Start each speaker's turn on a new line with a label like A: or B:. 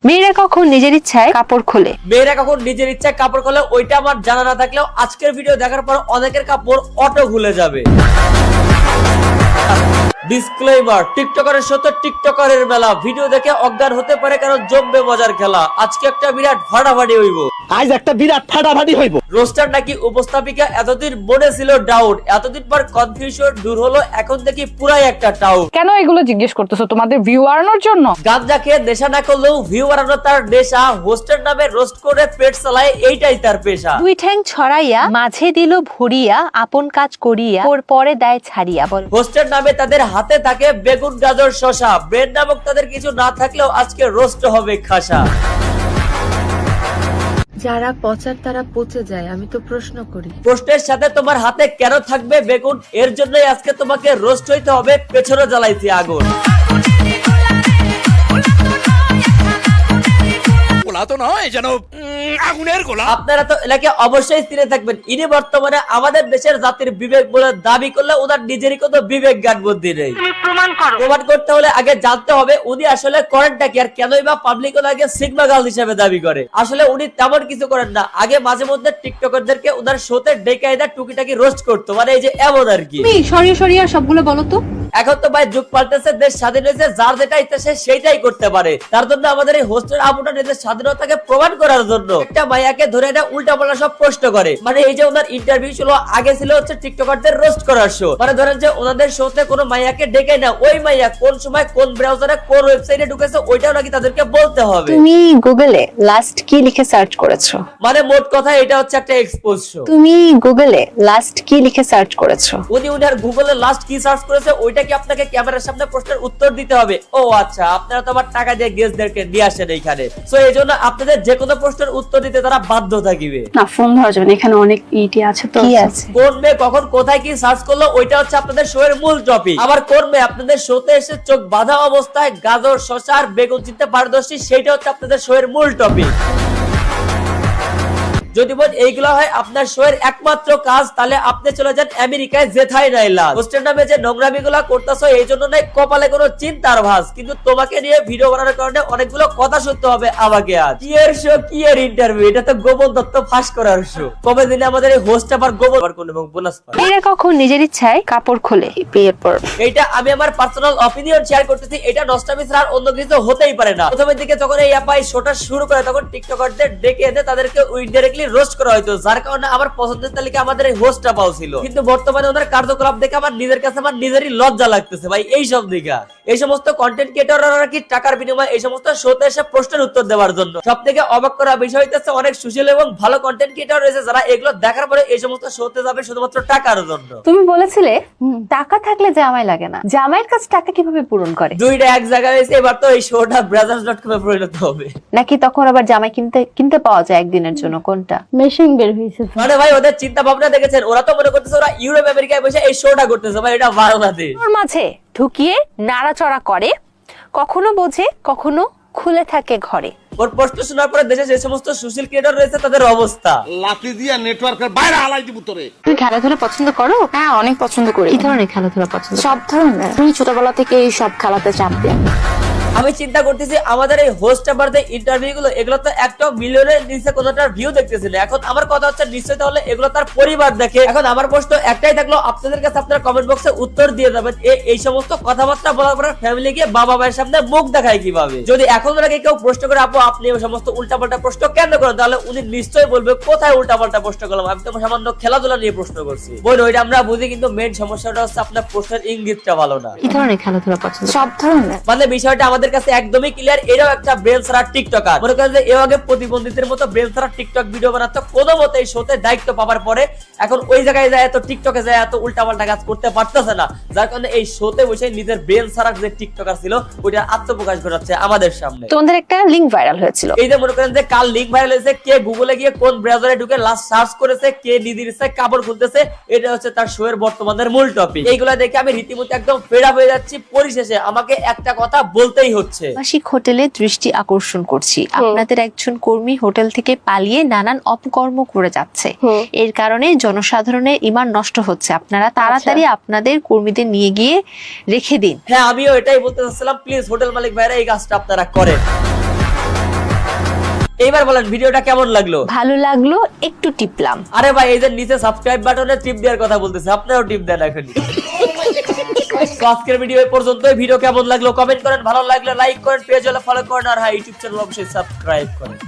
A: মেয়েরা কখন নিজের ইচ্ছায় কাপড় খোলে?
B: মেয়েরা কখন নিজের ইচ্ছায় কাপড় খোলে ওইটা আমার জানা না থাকলেও আজকের ভিডিও দেখার পর অনেকের কাপড় অটো খুলে যাবে। ডিসক্লেইমার, টিকটকারের সাথে টিকটকারের মেলা, ভিডিও দেখে অজ্ঞান হতে পারে কারণ জমবে মজার খেলা। আজকে একটা বিরাট ফাটাফাটি হইব।
C: আজ একটা বিরাট ফাটাফাটি হইব।
B: রোস্টার নাকি উপস্থাপিকা এতদিন মনে ছিল ডাউট, এতদিন পর কনফিউশন দূর হলো, এখন দেখি পুরাই একটা টাউট।
D: কেন এগুলো জিজ্ঞেস করতেছো? তোমাদের ভিউ বাড়ানোর জন্য?
B: গাঁজা খেয়ে নেশা না করলেও ভিউ বাড়ানো তার নেশা, হোস্টের নামে রোস্ট করে পেট চালায়, এইটাই তার পেশা।
A: দুই ঠ্যাং ছড়াইয়া মাঝে দিল ভরিয়া, আপন কাজ করিয়া ওর পরে দায় ছাড়িয়া। বল,
B: হোস্টের নামে তাদের হাতে থাকে বেগুন গাজর শশা, ব্রেড নামক তাদের কিছু না থাকলেও আজকে রোস্ট হবে খাসা।
E: যারা পচার তারা পচে যায়, আমি তো প্রশ্ন করি।
B: প্রশ্নের সাথে তোমার হাতে কেন থাকবে বেগুন, এর জন্যই আজকে তোমাকে রোস্ট হইতে হবে, পেছনে জ্বালাইছি আগুন। আপনারা তো এলাকে অবশ্যই চিনে থাকবেন, ইনি বর্তমানে আমাদের দেশের জাতির বিবেক বলে দাবি করলে ওনার নিজেরই কোনো বিবেক জ্ঞান বুদ্ধি নেই। প্রমাণ করতে হলে আগে জানতে হবে উনি আসলে করেনটা কি, আর কেনই বা পাবলিক ওনাকে সিগমা গার্ল হিসেবে দাবি করে। আসলে উনি তেমন কিছু করেন না, আগে মাঝে মধ্যে টিকটকারদেরকে ওনার শোতে ডেকে এনে টুকিটাকি রোস্ট করতো, মানে এই যে এমন আর কি।
E: সরিয়ে সরিয়ে সবগুলো বলো তো।
B: এখন তো ভাই যুগ পাল্টেছে, দেশ স্বাধীন হয়েছে, যার যেটা ইচ্ছা সে সেইটাই করতে পারে। তার জন্য আমাদের এই হোস্টেল আপুটা নিজের স্বাধীনতাকে প্রমাণ করার জন্য একটা মাইয়াকে ধরে এটা উল্টা পাল্টা সব প্রশ্ন করে। মানে এই যে ওনার ইন্টারভিউ ছিল, আগে ছিল হচ্ছে টিকটকারদের রোস্ট করার শো। মানে ধরেন যে ওনাদের শোতে কোনো মাইয়াকে ডেকে না, ওই মাইয়া কোন সময় কোন ব্রাউজারে কোন ওয়েবসাইটে ঢুকেছে ওইটাও নাকি তাদেরকে বলতে হবে।
A: তুমি গুগলে লাস্ট কি লিখে সার্চ করেছো?
B: মানে মোট কথা এটা হচ্ছে একটা এক্সপোজ শো।
A: তুমি গুগলে লাস্ট কি লিখে সার্চ করেছো?
B: উনি উনার গুগলে লাস্ট কি সার্চ করেছে ওইটা কি আপনাকে ক্যামেরার সামনে প্রশ্নের উত্তর দিতে হবে? ও আচ্ছা, আপনারা তো আবার টাকা দিয়ে গেস্টদেরকে নিয়ে আসেন এইখানে, সো এই জন্য আপনাদের যে কোনো প্রশ্নের উত্তর দিতে তারা বাধ্য থাকিবে।
A: না, ফোন ধরা যাবে না, এখানে অনেক ইটি আছে। তো কি আছে?
B: কোন মেয়ে কখন কোথায় কি সার্চ করলো ওইটা হচ্ছে আপনাদের শো এর মূল টপিক। আবার কোন মেয়ে আপনাদের শোতে এসে চোখ বাঁধা অবস্থায় গাজর শসা আর বেগুন চিনতে পারদর্শী, সেইটা হচ্ছে আপনাদের শো এর মূল টপিক। যদি বল এইগুলো হয় আপনার শো এর একমাত্র কাজ, তাহলে আপনি চলে যান আমেরিকায়, যেথায় নাই লাভ। হোস্টের নামে যে নোংরামি গুলা করতেছো এই জন্য নাই কপালে কোনো চিন্তার ভাঁজ, কিন্তু তোমাকে নিয়ে ভিডিও বানানোর কারণে অনেকগুলো কথা শুনতে হবে আমাকে। আজ কি এর শো, কি এর ইন্টারভিউ, এটা তো গোপন তথ্য ফাঁস করার শো। কবে দিনে আমাদের এই হোস্ট আবার গোপন কোন এবং বোনাস পায়।
A: মেয়েরা কখন নিজের ইচ্ছায় কাপড় খোলে? বিয়ের পর।
B: এইটা আমি আমার পার্সোনাল অপিনিয়ন শেয়ার করতেছি, এটা নষ্টামি ছাড়া আর অন্য কিছু হতেই পারে না। প্রথমের দিকে যখন এই অ্যাপাই শোটা শুরু করে তখন টিকটকারদের ডেকে এনে তাদেরকে ইনডাইরেক্টলি রোস্ট করা হয়তো, যার কারণে আমার পছন্দের তালিকা আমাদের এই হোস্টটা পাও ছিল। কিন্তু বর্তমানে ওদের কার্যকলাপ দেখে আমার নিজের কাছে আমার নিজেরই লজ্জা লাগতেছে ভাই। এই সব দিকে এই সমস্ত কন্টেন্ট ক্রিয়েটররা কি টাকার বিনিময়ে এই সমস্ত শোতে এসে প্রশ্নের উত্তর দেওয়ার জন্য। সবথেকে অবাক করা বিষয় হচ্ছে অনেক সুশীল এবং ভালো কন্টেন্ট ক্রিয়েটর রয়েছে যারা এগুলো দেখার পরে এই সমস্ত শোতে যাবে শুধুমাত্র টাকার জন্য।
A: তুমি বলেছিলে টাকা থাকলে জামাই লাগে না, জামাইয়ের কাছে টাকা কিভাবে পূরণ করে?
B: দুইটা এক জায়গায় হয়েছে, এবার তো এই শোটা brothers.com এ পরিণত হবে
A: নাকি তখন আবার জামাই কিনতে পাওয়া যায় একদিনের জন্য? কোনটা মেশিন বের হয়েছে?
B: মানে ভাই ওদের চিন্তা ভাবনা দেখেছেন, ওরা তো মনে করতেছে ওরা ইউরোপ আমেরিকায় বসে এই শোটা করতেছে, ভাই এটা বাংলাদেশ।
A: ওর মাঝে ঢুকিয়ে নাড়াচড়া করে, কখনো বোঝে কখনো খুলে থাকে ঘরে।
B: ওর প্রশ্ন শোনার পরে দেশে যে সমস্ত সুশীল ক্রিয়েটর রয়েছে তাদের অবস্থা।
C: লাঠি দিয়া নেটওয়ার্কের বাইরে হালাই দিব তোরে।
F: তুমি খেলাধুলা পছন্দ করো?
A: হ্যাঁ, অনেক পছন্দ করি।
F: কি ধরনের খেলাধুলা পছন্দ? সব ধরনের। তুমি ছোটবেলা থেকে এই সব খেলাতে চ্যাম্পিয়ন।
B: আমি চিন্তা করতেছি আমাদের এই হোস্ট আবার যে ইন্টারভিউ গুলো এগুলো তো একটা মিলিয়নের নিচে কোনটার ভিউ দেখতেছি না। এখন আমার কথা হচ্ছে নিশ্চয়ই তাহলে এগুলো তার পরিবার দেখে। এখন আমার প্রশ্ন একটাই থাকলো, আপনাদের কাছে আপনারা কমেন্ট বক্সে উত্তর দিয়ে যাবেন এই সমস্ত কথাবার্তা বলার পরে ফ্যামিলি গিয়ে বাবা মায়ের সামনে মুখ দেখায় কিভাবে? যদি এখন ওনাকে কেউ প্রশ্ন করে আপু আপনি এই সমস্ত উল্টাপাল্টা প্রশ্ন কেন করেন, তাহলে উনি নিশ্চয়ই বলবে কোথায় উল্টাপাল্টা প্রশ্ন করলাম, আমি তো সামান্য খেলাধুলা নিয়ে প্রশ্ন করছি। বই ওইটা আমরা বুঝি, কিন্তু মেইন সমস্যাটা হচ্ছে আপনার প্রশ্নের ইঙ্গিতটা ভালো না।
F: কি ধরনের খেলাধুলা পছন্দ? সব ধরনের।
B: মানে বিষয়টা আমাদের কাছে একদমই ক্লিয়ার, এরাও একটা ব্রেন ছাড়া টিকটকার। মনে করেন যে এর আগে প্রতিবন্ধীদের মতো ব্রেন ছাড়া টিকটক ভিডিও বানাতো, কোনো মতে এই শোতে দায়িত্ব পাওয়ার পরে এখন ওই জায়গায় যায় এত টিকটকে যায় এত উল্টাপাল্টা কাজ করতে পারতেছে না, যার কারণে এই শোতে বসে নিজের ব্রেন ছাড়া যে টিকটকার ছিল ওইটা আত্মপ্রকাশ ঘটাচ্ছে আমাদের সামনে।
A: তোমাদের একটা লিংক ভাইরাল হয়েছিল,
B: এই যে মনে করেন যে কাল লিংক ভাইরাল হয়েছে, কে গুগলে গিয়ে কোন ব্রাউজারে ঢুকে লাস্ট সার্চ করেছে, কে নিজের ইচ্ছায় কাপড় খুলতেছে, এটা হচ্ছে তার শো এর বর্তমানের মূল টপিক। এইগুলা দেখে আমি রীতিমতো একদম ফেড আপ হয়ে যাচ্ছি। পরিশেষে আমাকে একটা কথা বলতেই হচ্ছে,
A: আবাসিক হোটেলে দৃষ্টি আকর্ষণ করছি, আপনাদের একজন কর্মী হোটেল থেকে পালিয়ে নানান অপকর্ম করে যাচ্ছে। এর কারণে জনসাধারণের ঈমান নষ্ট হচ্ছে। আপনারা তাড়াতাড়ি আপনাদের কর্মীদের নিয়ে গিয়ে রেখে দিন।
B: হ্যাঁ আমিও এটাই বলতে চাচ্ছিলাম, প্লিজ হোটেল মালিক ভাইরা এই কাজটা আপনারা করেন। এইবার বলেন ভিডিওটা কেমন লাগলো?
A: ভালো লাগলো, একটু টিপলাম।
B: আরে ভাই এই যে নিচে সাবস্ক্রাইব বাটনে টিপ দেওয়ার কথা বলতেছে, আপনারাও টিপ দেন এখনই। তো আজকের ভিডিও এই পর্যন্তই। ভিডিও কেমন লাগলো কমেন্ট করেন, ভালো লাগলে লাইক করেন, পেজ হলে ফলো করেন, আর হ্যাঁ ইউটিউব চ্যানেল অবশ্যই সাবস্ক্রাইব করেন।